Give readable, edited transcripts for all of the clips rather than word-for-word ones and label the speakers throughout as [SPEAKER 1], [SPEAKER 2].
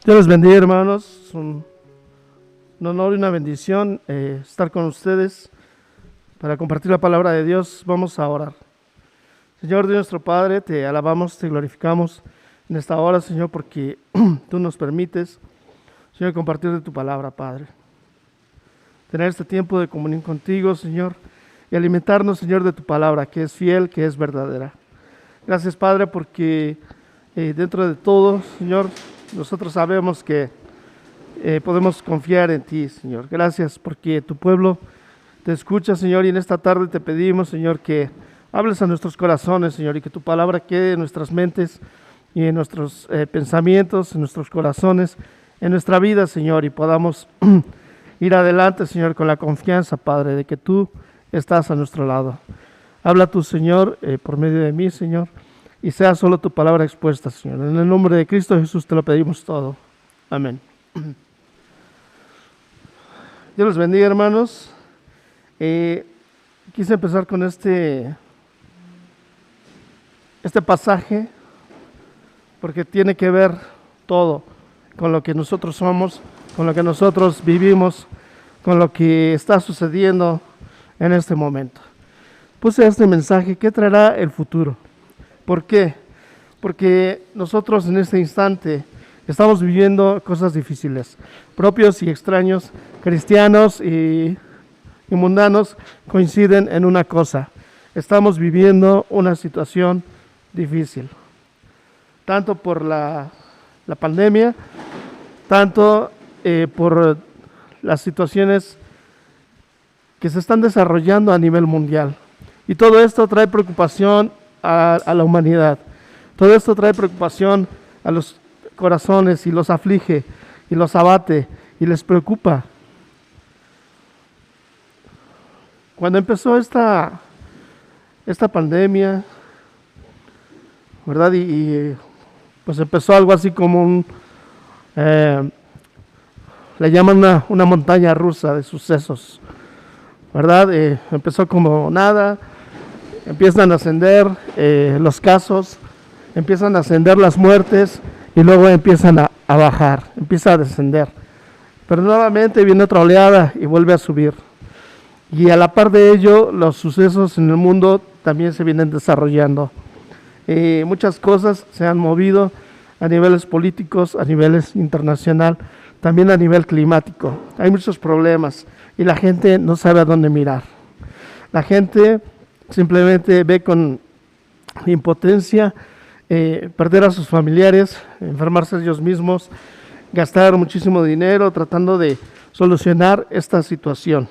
[SPEAKER 1] Dios les bendiga, hermanos. Es un honor y una bendición estar con ustedes para compartir la palabra de Dios. Vamos a orar. Señor Dios nuestro Padre, te alabamos, te glorificamos en esta hora, Señor, porque tú nos permites, Señor, compartir de tu palabra, Padre. Tener este tiempo de comunión contigo, Señor, y alimentarnos, Señor, de tu palabra, que es fiel, que es verdadera. Gracias, Padre, porque dentro de todo, Señor, nosotros sabemos que podemos confiar en ti, Señor. Gracias porque tu pueblo te escucha, Señor, y en esta tarde te pedimos, Señor, que hables a nuestros corazones, Señor, y que tu palabra quede en nuestras mentes y en nuestros pensamientos, en nuestros corazones, en nuestra vida, Señor, y podamos ir adelante, Señor, con la confianza, Padre, de que tú estás a nuestro lado. Habla tú, Señor, por medio de mí, Señor, y sea solo tu palabra expuesta, Señor. En el nombre de Cristo Jesús te lo pedimos todo. Amén. Dios los bendiga, hermanos. Quise empezar con este pasaje porque tiene que ver todo con lo que nosotros somos, con lo que nosotros vivimos, con lo que está sucediendo en este momento. Puse este mensaje: ¿qué traerá el futuro? ¿Por qué? Porque nosotros en este instante estamos viviendo cosas difíciles, propios y extraños, cristianos y mundanos coinciden en una cosa: estamos viviendo una situación difícil, tanto por la pandemia, tanto por las situaciones que se están desarrollando a nivel mundial. Y todo esto trae preocupación a la humanidad. Todo esto trae preocupación a los corazones y los aflige y los abate y les preocupa. Cuando empezó esta pandemia, ¿verdad? Y pues empezó algo así como le llaman una montaña rusa de sucesos, ¿verdad? Empezó como nada. Empiezan a ascender los casos, empiezan a ascender las muertes y luego empiezan a bajar, empieza a descender. Pero nuevamente viene otra oleada y vuelve a subir. Y a la par de ello, los sucesos en el mundo también se vienen desarrollando. Muchas cosas se han movido a niveles políticos, a niveles internacional, también a nivel climático. Hay muchos problemas y la gente no sabe a dónde mirar. La gente simplemente ve con impotencia perder a sus familiares, enfermarse ellos mismos, gastar muchísimo dinero tratando de solucionar esta situación.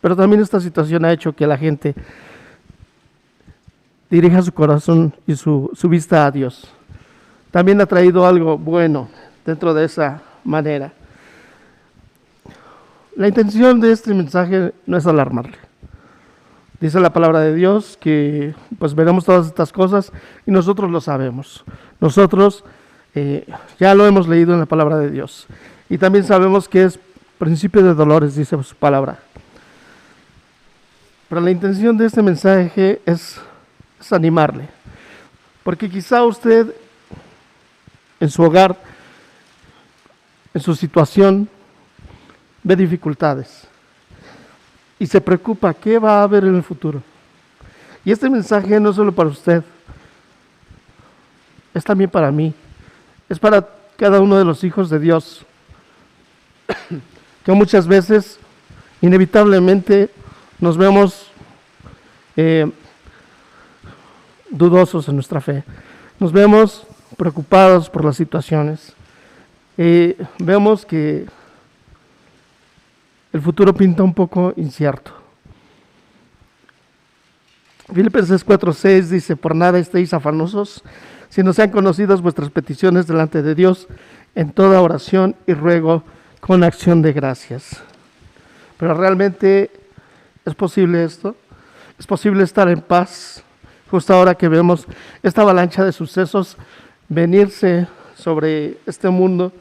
[SPEAKER 1] Pero también esta situación ha hecho que la gente dirija su corazón y su vista a Dios. También ha traído algo bueno dentro de esa manera. La intención de este mensaje no es alarmarle. Dice la palabra de Dios que pues veremos todas estas cosas y nosotros lo sabemos. Nosotros ya lo hemos leído en la palabra de Dios. Y también sabemos que es principio de dolores, dice su palabra. Pero la intención de este mensaje es animarle. Porque quizá usted en su hogar, en su situación, ve dificultades y se preocupa qué va a haber en el futuro. Y este mensaje no es solo para usted, es también para mí, es para cada uno de los hijos de Dios, que muchas veces inevitablemente nos vemos dudosos en nuestra fe, nos vemos preocupados por las situaciones, vemos que el futuro pinta un poco incierto. Filipenses 4:6 dice: por nada estéis afanosos, sino sean conocidas vuestras peticiones delante de Dios en toda oración y ruego con acción de gracias. Pero realmente es posible esto, es posible estar en paz justo ahora que vemos esta avalancha de sucesos venirse sobre este mundo,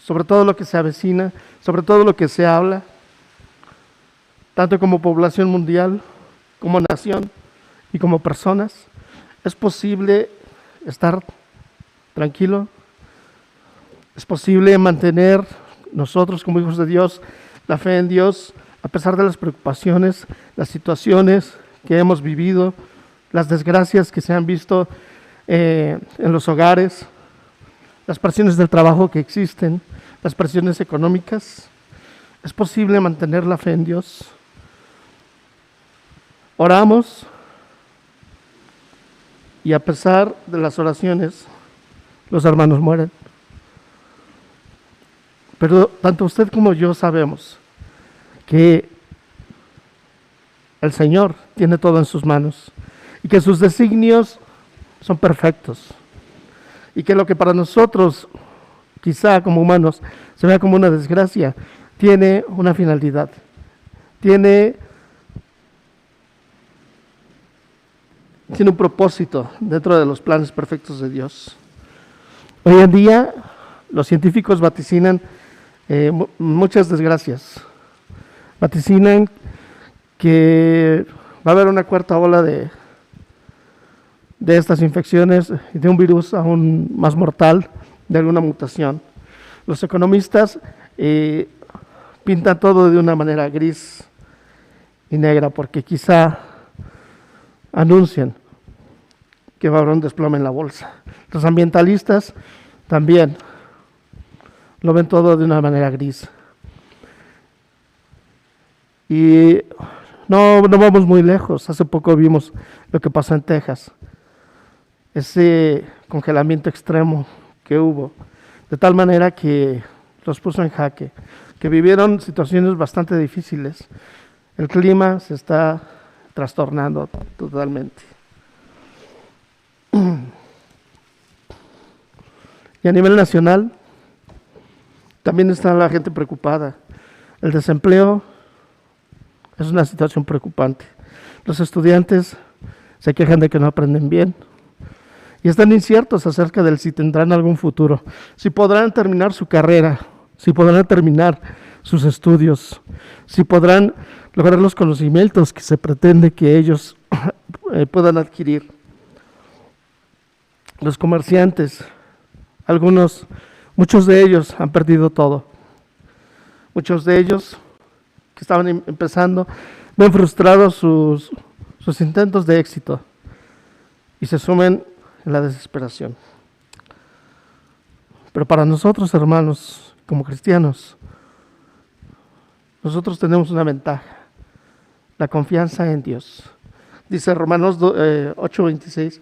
[SPEAKER 1] sobre todo lo que se avecina, sobre todo lo que se habla, tanto como población mundial, como nación y como personas. Es posible estar tranquilo. Es posible mantener nosotros como hijos de Dios la fe en Dios a pesar de las preocupaciones, las situaciones que hemos vivido, las desgracias que se han visto en los hogares, las presiones del trabajo que existen, las presiones económicas. Es posible mantener la fe en Dios. Oramos y a pesar de las oraciones, los hermanos mueren. Pero tanto usted como yo sabemos que el Señor tiene todo en sus manos y que sus designios son perfectos y que lo que para nosotros, quizá como humanos, se vea como una desgracia, tiene una finalidad, tiene un propósito dentro de los planes perfectos de Dios. Hoy en día los científicos vaticinan muchas desgracias. Vaticinan que va a haber una cuarta ola de estas infecciones, de un virus aún más mortal, de alguna mutación. Los economistas pintan todo de una manera gris y negra, porque quizá anuncian que va a haber un desplome en la bolsa. Los ambientalistas también lo ven todo de una manera gris. Y no vamos muy lejos. Hace poco vimos lo que pasó en Texas. Ese congelamiento extremo que hubo, de tal manera que los puso en jaque, que vivieron situaciones bastante difíciles. El clima se está trastornando totalmente. Y a nivel nacional, también está la gente preocupada. El desempleo es una situación preocupante. Los estudiantes se quejan de que no aprenden bien y están inciertos acerca de si tendrán algún futuro, si podrán terminar su carrera, si podrán terminar sus estudios, si podrán lograr los conocimientos que se pretende que ellos puedan adquirir. Los comerciantes, muchos de ellos han perdido todo. Muchos de ellos que estaban empezando ven frustrados sus intentos de éxito y se sumen en la desesperación. Pero para nosotros, hermanos, como cristianos, nosotros tenemos una ventaja: la confianza en Dios. Dice Romanos 8:26,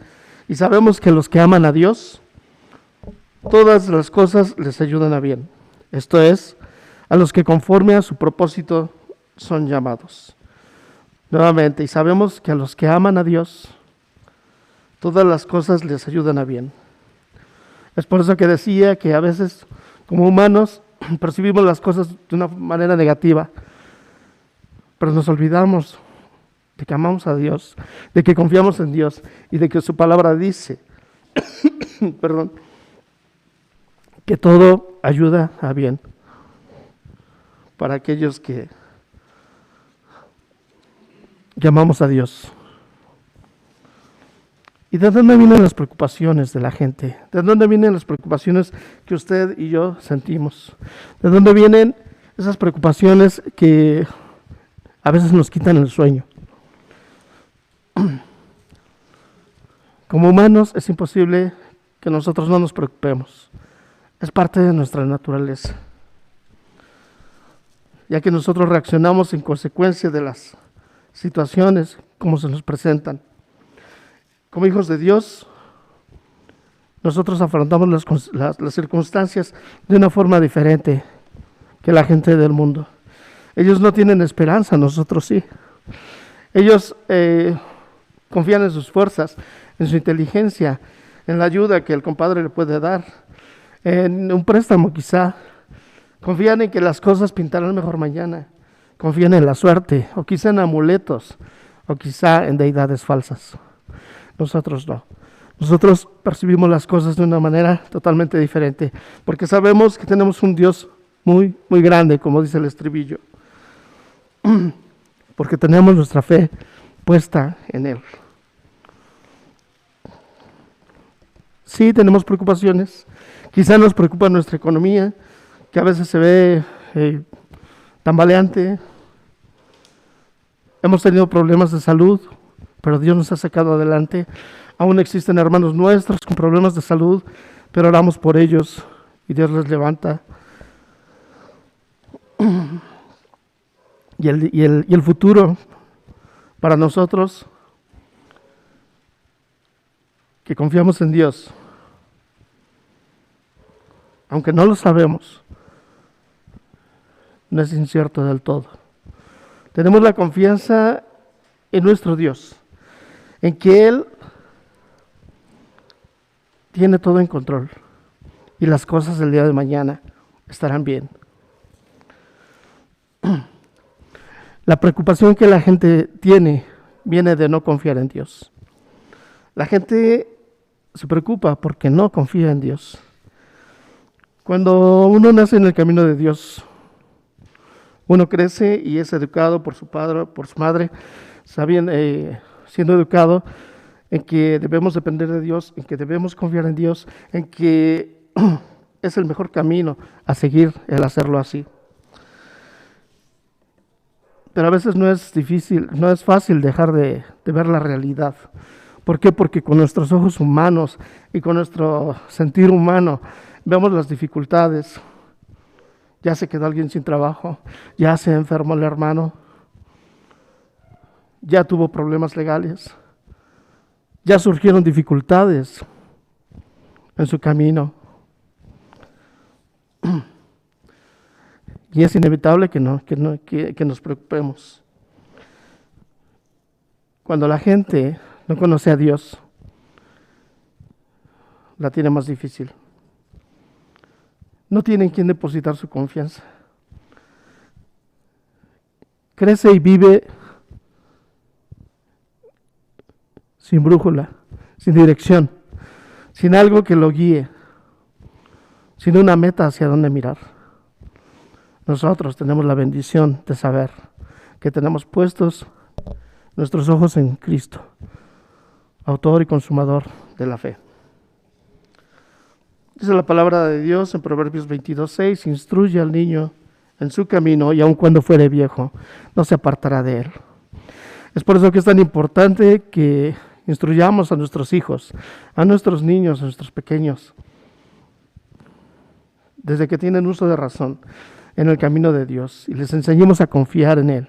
[SPEAKER 1] y sabemos que los que aman a Dios, todas las cosas les ayudan a bien. Esto es, a los que conforme a su propósito son llamados. Nuevamente, y sabemos que a los que aman a Dios, todas las cosas les ayudan a bien. Es por eso que decía que a veces, como humanos, percibimos las cosas de una manera negativa, pero nos olvidamos de que amamos a Dios, de que confiamos en Dios y de que su palabra dice, perdón, que todo ayuda a bien para aquellos que amamos a Dios. ¿Y de dónde vienen las preocupaciones de la gente? ¿De dónde vienen las preocupaciones que usted y yo sentimos? ¿De dónde vienen esas preocupaciones que a veces nos quitan el sueño? Como humanos es imposible que nosotros no nos preocupemos. Es parte de nuestra naturaleza, ya que nosotros reaccionamos en consecuencia de las situaciones como se nos presentan. Como hijos de Dios, nosotros afrontamos las circunstancias de una forma diferente que la gente del mundo. Ellos no tienen esperanza, nosotros sí. Ellos confían en sus fuerzas, en su inteligencia, en la ayuda que el compadre le puede dar, en un préstamo quizá. Confían en que las cosas pintarán mejor mañana. Confían en la suerte, o quizá en amuletos, o quizá en deidades falsas. Nosotros no. Nosotros percibimos las cosas de una manera totalmente diferente, porque sabemos que tenemos un Dios muy, muy grande, como dice el estribillo, porque tenemos nuestra fe puesta en Él. Sí, tenemos preocupaciones. Quizá nos preocupa nuestra economía, que a veces se ve tambaleante. Hemos tenido problemas de salud, pero Dios nos ha sacado adelante. Aún existen hermanos nuestros con problemas de salud, pero oramos por ellos y Dios les levanta. Y el futuro para nosotros, que confiamos en Dios, aunque no lo sabemos, no es incierto del todo. Tenemos la confianza en nuestro Dios, en que Él tiene todo en control y las cosas del día de mañana estarán bien. La preocupación que la gente tiene viene de no confiar en Dios. La gente se preocupa porque no confía en Dios. Cuando uno nace en el camino de Dios, uno crece y es educado por su padre, por su madre, siendo educado en que debemos depender de Dios, en que debemos confiar en Dios, en que es el mejor camino a seguir el hacerlo así. Pero a veces no es fácil dejar de ver la realidad. ¿Por qué? Porque con nuestros ojos humanos y con nuestro sentir humano vemos las dificultades. Ya se quedó alguien sin trabajo, ya se enfermó el hermano, ya tuvo problemas legales, ya surgieron dificultades en su camino. Y es inevitable que nos preocupemos. Cuando la gente no conoce a Dios, la tiene más difícil. No tiene en quién depositar su confianza. Crece y vive sin brújula, sin dirección, sin algo que lo guíe, sin una meta hacia dónde mirar. Nosotros tenemos la bendición de saber que tenemos puestos nuestros ojos en Cristo, autor y consumador de la fe. Dice la palabra de Dios en Proverbios 22:6, instruye al niño en su camino y aun cuando fuere viejo, no se apartará de él. Es por eso que es tan importante que instruyamos a nuestros hijos, a nuestros niños, a nuestros pequeños, desde que tienen uso de razón, en el camino de Dios, y les enseñemos a confiar en Él,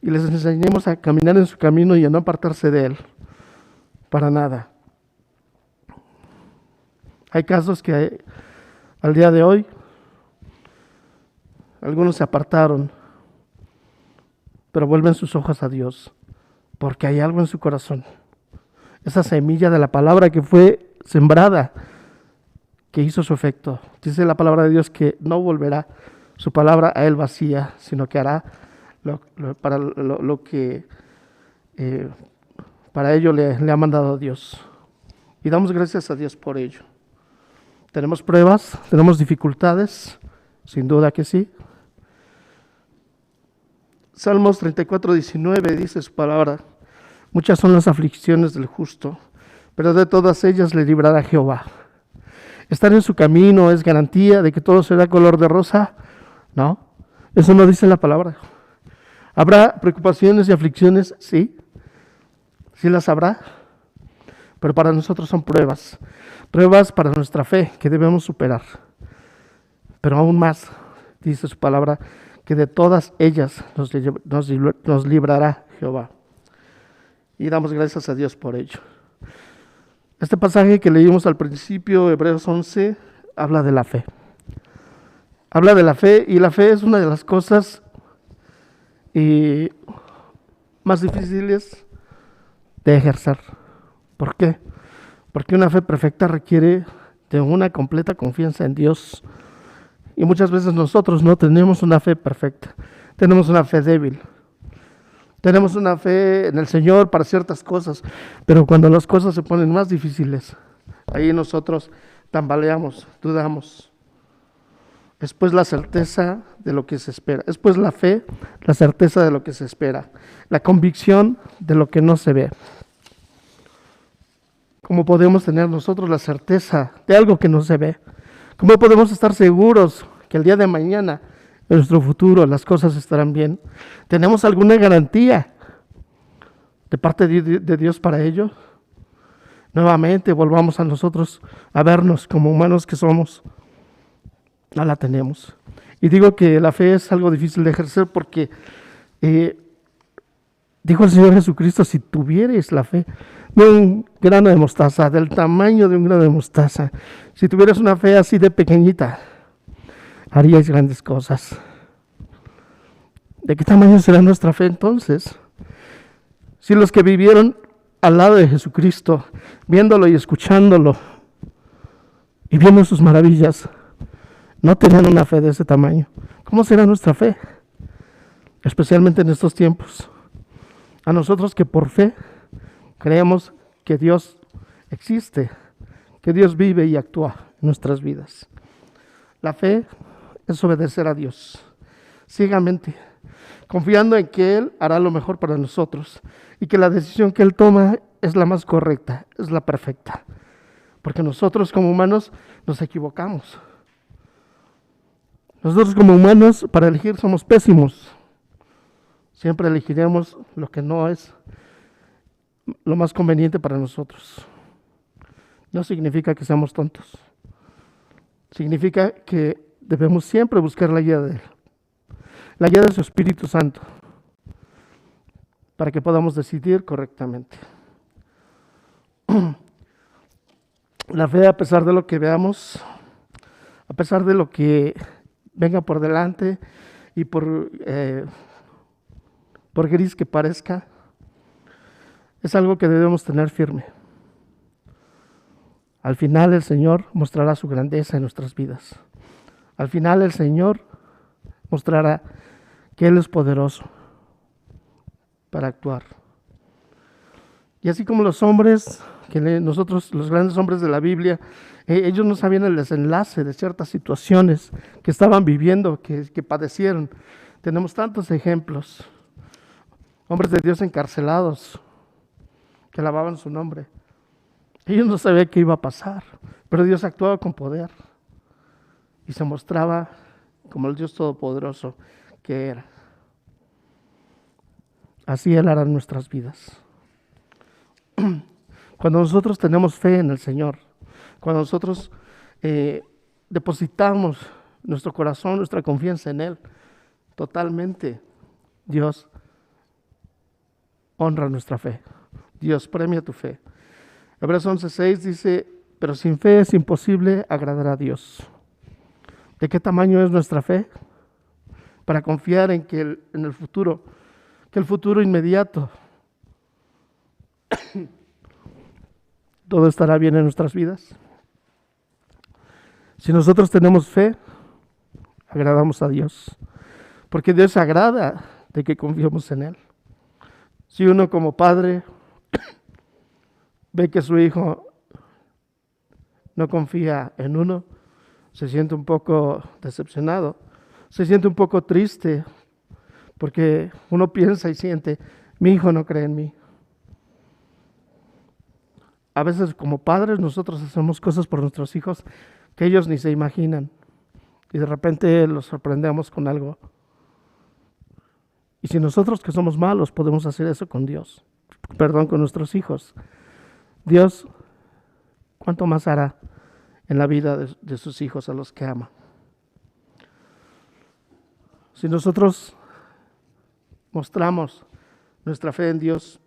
[SPEAKER 1] y les enseñemos a caminar en su camino y a no apartarse de Él, para nada. Hay casos que al día de hoy, algunos se apartaron, pero vuelven sus ojos a Dios, porque hay algo en su corazón, esa semilla de la palabra que fue sembrada, que hizo su efecto. Dice la palabra de Dios que no volverá su palabra a él vacía, sino que hará lo que para ello le ha mandado Dios. Y damos gracias a Dios por ello. Tenemos pruebas, tenemos dificultades, sin duda que sí. Salmos 34:19 dice su palabra: muchas son las aflicciones del justo, pero de todas ellas le librará Jehová. Estar en su camino es garantía de que todo será color de rosa. No, eso no dice la palabra. ¿Habrá preocupaciones y aflicciones? Sí, sí las habrá. Pero para nosotros son pruebas para nuestra fe que debemos superar. Pero aún más, dice su palabra, que de todas ellas nos librará Jehová. Y damos gracias a Dios por ello. Este pasaje que leímos al principio, Hebreos 11, habla de la fe. Habla de la fe, y la fe es una de las cosas más difíciles de ejercer. ¿Por qué? Porque una fe perfecta requiere de una completa confianza en Dios. Y muchas veces nosotros no tenemos una fe perfecta, tenemos una fe débil. Tenemos una fe en el Señor para ciertas cosas, pero cuando las cosas se ponen más difíciles, ahí nosotros tambaleamos, dudamos. Es pues la certeza de lo que se espera. Es pues la fe, la certeza de lo que se espera. La convicción de lo que no se ve. ¿Cómo podemos tener nosotros la certeza de algo que no se ve? ¿Cómo podemos estar seguros que el día de mañana, en nuestro futuro, las cosas estarán bien? ¿Tenemos alguna garantía de parte de Dios para ello? Nuevamente volvamos a nosotros a vernos como humanos que somos. No la tenemos. Y digo que la fe es algo difícil de ejercer porque dijo el Señor Jesucristo, si tuvierais la fe de un grano de mostaza, del tamaño de un grano de mostaza, si tuvieras una fe así de pequeñita, haríais grandes cosas. ¿De qué tamaño será nuestra fe entonces? Si los que vivieron al lado de Jesucristo, viéndolo y escuchándolo, y viendo sus maravillas, no tenían una fe de ese tamaño, ¿cómo será nuestra fe? Especialmente en estos tiempos. A nosotros que por fe creemos que Dios existe, que Dios vive y actúa en nuestras vidas. La fe es obedecer a Dios ciegamente, confiando en que Él hará lo mejor para nosotros y que la decisión que Él toma es la más correcta, es la perfecta. Porque nosotros como humanos nos equivocamos. Nosotros como humanos para elegir somos pésimos. Siempre elegiremos lo que no es lo más conveniente para nosotros. No significa que seamos tontos. Significa que debemos siempre buscar la guía de Él, la guía de su Espíritu Santo, para que podamos decidir correctamente. La fe, a pesar de lo que veamos, a pesar de lo que venga por delante y por gris que parezca, es algo que debemos tener firme. Al final el Señor mostrará su grandeza en nuestras vidas. Al final el Señor mostrará que Él es poderoso para actuar. Y así como los hombres, nosotros, los grandes hombres de la Biblia, ellos no sabían el desenlace de ciertas situaciones que estaban viviendo, que padecieron. Tenemos tantos ejemplos. Hombres de Dios encarcelados, que alababan su nombre. Ellos no sabían qué iba a pasar, pero Dios actuaba con poder y se mostraba como el Dios todopoderoso que era. Así Él hará en nuestras vidas. Cuando nosotros tenemos fe en el Señor, cuando nosotros depositamos nuestro corazón, nuestra confianza en Él, totalmente, Dios honra nuestra fe. Dios premia tu fe. Hebreos 11:6 dice, pero sin fe es imposible agradar a Dios. ¿De qué tamaño es nuestra fe? Para confiar en que en el futuro, que el futuro inmediato, todo estará bien en nuestras vidas. Si nosotros tenemos fe, agradamos a Dios, porque Dios se agrada de que confiemos en Él. Si uno como padre ve que su hijo no confía en uno, se siente un poco decepcionado, se siente un poco triste, porque uno piensa y siente, mi hijo no cree en mí. A veces como padres nosotros hacemos cosas por nuestros hijos que ellos ni se imaginan, y de repente los sorprendemos con algo. Y si nosotros que somos malos podemos hacer eso con Dios, con nuestros hijos, Dios, ¿cuánto más hará en la vida de sus hijos a los que ama? Si nosotros mostramos nuestra fe en Dios,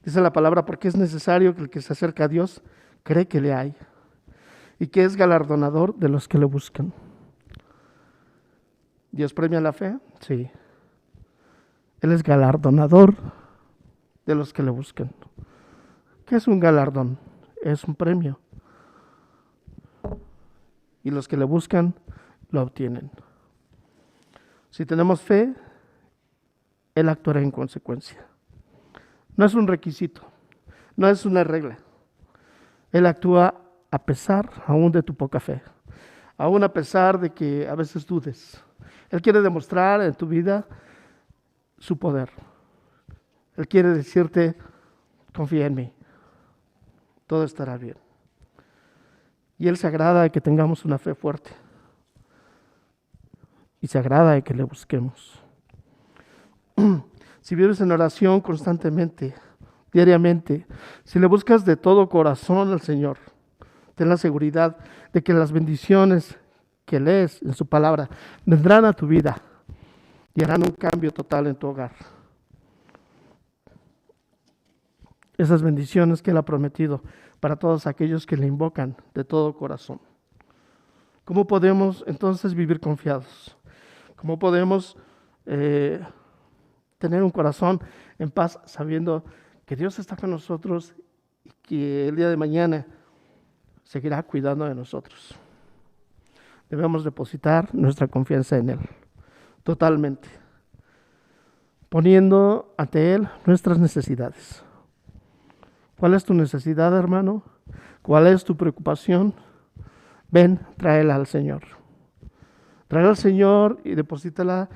[SPEAKER 1] dice la palabra, porque es necesario que el que se acerca a Dios cree que le hay y que es galardonador de los que le buscan. ¿Dios premia la fe? Sí. Él es galardonador de los que le buscan. ¿Qué es un galardón? Es un premio. Y los que le buscan lo obtienen. Si tenemos fe, Él actuará en consecuencia. No es un requisito, no es una regla. Él actúa a pesar aún de tu poca fe, aún a pesar de que a veces dudes. Él quiere demostrar en tu vida su poder. Él quiere decirte, confía en mí. todo estará bien. Y Él se agrada de que tengamos una fe fuerte. Y se agrada de que le busquemos. Si vives en oración constantemente, diariamente, si le buscas de todo corazón al Señor, ten la seguridad de que las bendiciones que lees en su palabra vendrán a tu vida y harán un cambio total en tu hogar. Esas bendiciones que Él ha prometido para todos aquellos que le invocan de todo corazón. ¿Cómo podemos entonces vivir confiados? ¿Cómo podemos tener un corazón en paz sabiendo que Dios está con nosotros y que el día de mañana seguirá cuidando de nosotros? Debemos depositar nuestra confianza en Él, totalmente, poniendo ante Él nuestras necesidades. ¿Cuál es tu necesidad, hermano? ¿Cuál es tu preocupación? Ven, tráela al Señor. Tráela al Señor y deposítala.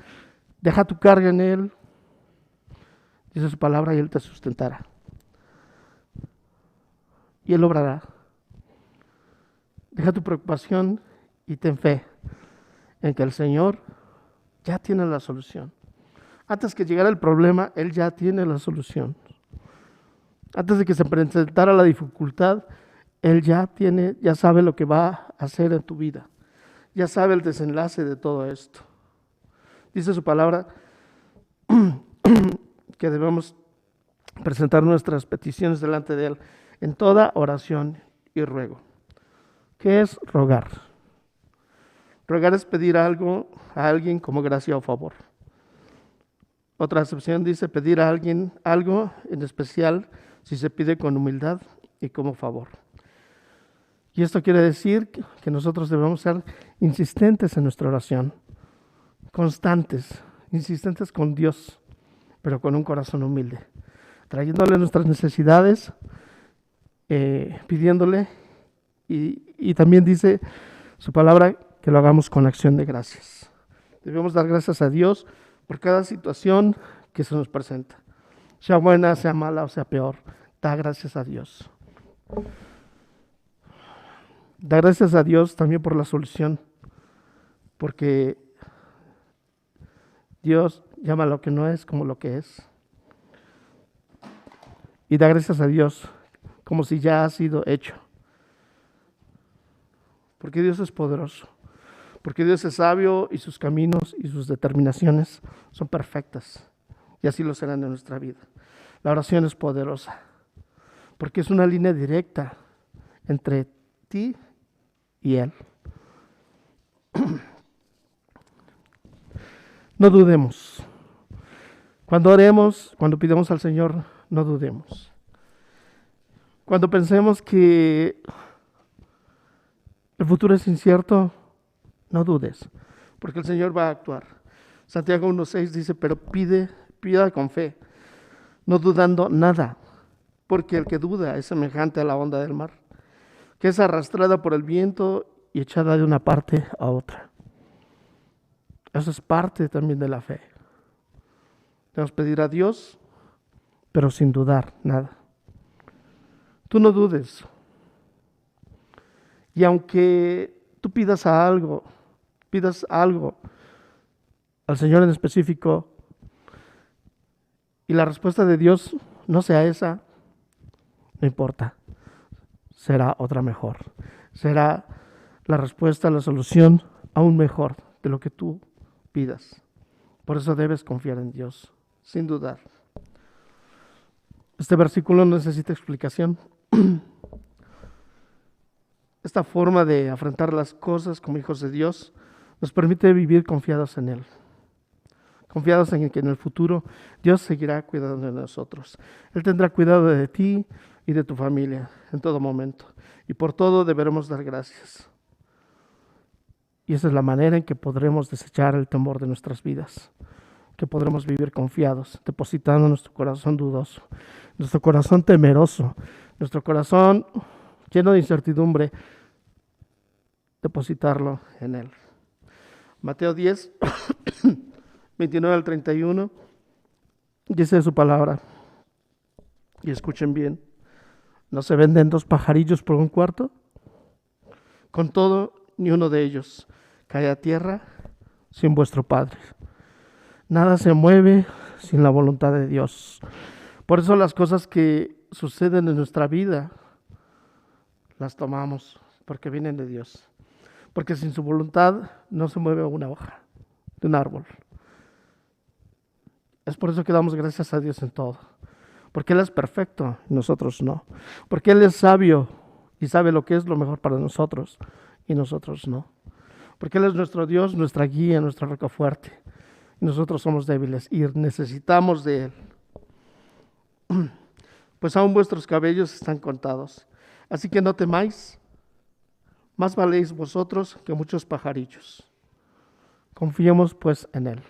[SPEAKER 1] Deja tu carga en Él. Dice su palabra y Él te sustentará. Y Él obrará. Deja tu preocupación y ten fe en que el Señor ya tiene la solución. Antes que llegara el problema, Él ya tiene la solución. Antes de que se presentara la dificultad, Él ya sabe lo que va a hacer en tu vida. Ya sabe el desenlace de todo esto. Dice su palabra que debemos presentar nuestras peticiones delante de Él en toda oración y ruego. ¿Qué es rogar? Rogar es pedir algo a alguien como gracia o favor. Otra acepción dice pedir a alguien algo en especial si se pide con humildad y como favor. Y esto quiere decir que nosotros debemos ser insistentes en nuestra oración, constantes, insistentes con Dios, pero con un corazón humilde, trayéndole nuestras necesidades, pidiéndole, y también dice su palabra que lo hagamos con acción de gracias. Debemos dar gracias a Dios por cada situación que se nos presenta, sea buena, sea mala o sea peor. Da gracias a Dios. Da gracias a Dios también por la solución, porque Dios llama lo que no es como lo que es. Y da gracias a Dios como si ya ha sido hecho. Porque Dios es poderoso. Porque Dios es sabio y sus caminos y sus determinaciones son perfectas. Y así lo serán en nuestra vida. La oración es poderosa. Porque es una línea directa entre ti y Él. No dudemos. Cuando oremos, cuando pidamos al Señor, no dudemos. Cuando pensemos que el futuro es incierto, no dudes, porque el Señor va a actuar. Santiago 1:6 dice, pero pida con fe, no dudando nada, porque el que duda es semejante a la onda del mar, que es arrastrada por el viento y echada de una parte a otra. Eso es parte también de la fe. Debemos pedir a Dios, pero sin dudar nada. Tú no dudes. Y aunque tú pidas algo al Señor en específico, y la respuesta de Dios no sea esa, no importa. Será otra mejor. Será la respuesta, la solución aún mejor de lo que tú pidas. Por eso debes confiar en Dios, sin dudar. Este versículo no necesita explicación. Esta forma de afrontar las cosas como hijos de Dios nos permite vivir confiados en Él. Confiados en que en el futuro Dios seguirá cuidando de nosotros. Él tendrá cuidado de ti y de tu familia en todo momento. Y por todo deberemos dar gracias. Y esa es la manera en que podremos desechar el temor de nuestras vidas. Que podremos vivir confiados, depositando nuestro corazón dudoso, nuestro corazón temeroso, nuestro corazón lleno de incertidumbre, depositarlo en Él. Mateo 10, 29 al 31, dice su palabra, y escuchen bien, ¿No se venden 2 pajarillos por un cuarto? Con todo, ni uno de ellos cae a tierra sin vuestro Padre. Nada se mueve sin la voluntad de Dios. Por eso las cosas que suceden en nuestra vida las tomamos porque vienen de Dios. Porque sin su voluntad no se mueve una hoja de un árbol. Es por eso que damos gracias a Dios en todo. Porque Él es perfecto y nosotros no. Porque Él es sabio y sabe lo que es lo mejor para nosotros y nosotros no. Porque Él es nuestro Dios, nuestra guía, nuestra roca fuerte. Y nosotros somos débiles y necesitamos de Él. Pues aún vuestros cabellos están contados. Así que no temáis, más valéis vosotros que muchos pajarillos. Confiemos pues en Él.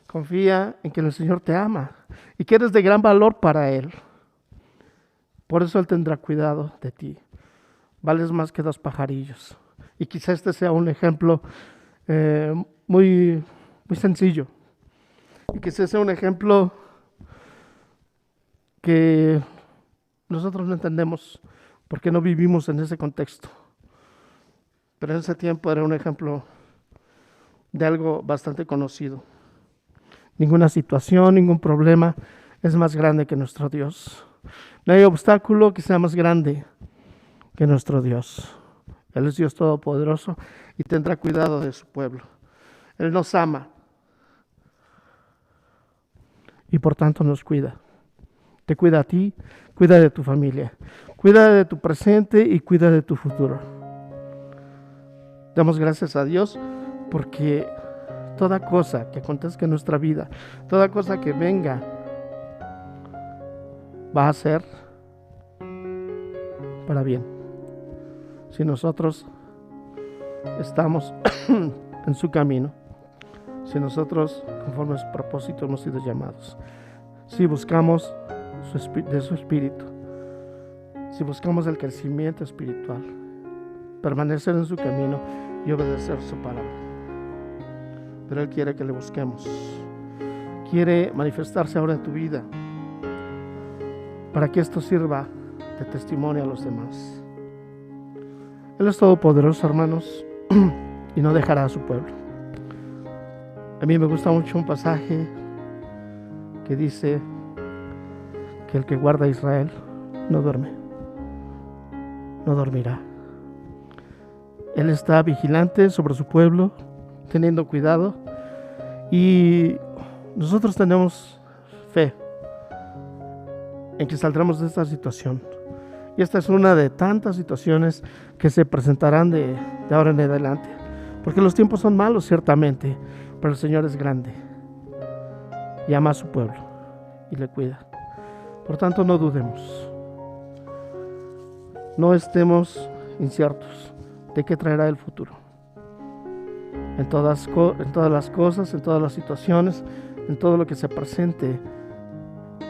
[SPEAKER 1] Confía en que el Señor te ama y que eres de gran valor para Él. Por eso Él tendrá cuidado de ti. Vales más que 2 pajarillos. Y quizá este sea un ejemplo muy sencillo. Y quizá sea un ejemplo que nosotros no entendemos porque no vivimos en ese contexto. Pero en ese tiempo era un ejemplo de algo bastante conocido. Ninguna situación, ningún problema es más grande que nuestro Dios. No hay obstáculo que sea más grande que nuestro Dios. Él es Dios Todopoderoso y tendrá cuidado de su pueblo. Él nos ama y por tanto nos cuida. Te cuida a ti, cuida de tu familia, cuida de tu presente y cuida de tu futuro. Damos gracias a Dios porque toda cosa que acontezca en nuestra vida, toda cosa que venga, va a ser para bien. Si nosotros estamos en su camino, si nosotros, conforme a su propósito, hemos sido llamados, si buscamos de su espíritu, si buscamos el crecimiento espiritual, permanecer en su camino y obedecer su palabra. Pero Él quiere que le busquemos. Quiere manifestarse ahora en tu vida para que esto sirva de testimonio a los demás. Él es todopoderoso, hermanos, y no dejará a su pueblo. A mí me gusta mucho un pasaje que dice que el que guarda a Israel no duerme, no dormirá. Él está vigilante sobre su pueblo, teniendo cuidado, y nosotros tenemos fe en que saldremos de esta situación. Y esta es una de tantas situaciones que se presentarán de ahora en adelante, porque los tiempos son malos ciertamente, pero el Señor es grande y ama a su pueblo y le cuida. Por tanto, no dudemos, no estemos inciertos de qué traerá el futuro. En todas las cosas, en todas las situaciones, en todo lo que se presente,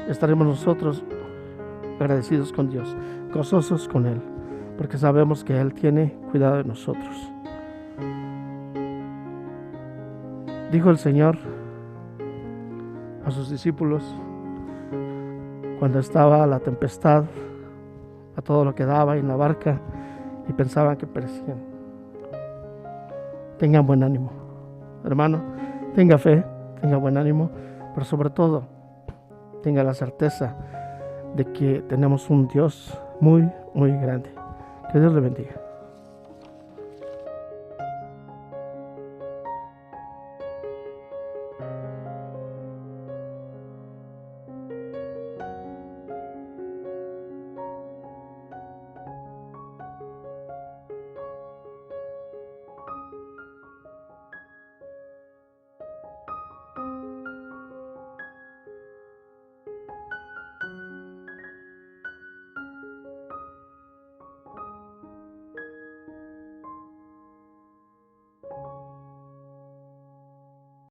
[SPEAKER 1] estaremos nosotros agradecidos con Dios, gozosos con Él, porque sabemos que Él tiene cuidado de nosotros. Dijo el Señor a sus discípulos cuando estaba la tempestad, a todo lo que daba en la barca y pensaban que perecían: tengan buen ánimo, hermano, tenga fe, tenga buen ánimo, pero sobre todo tenga la certeza de que tenemos un Dios muy, muy grande. Que Dios le bendiga.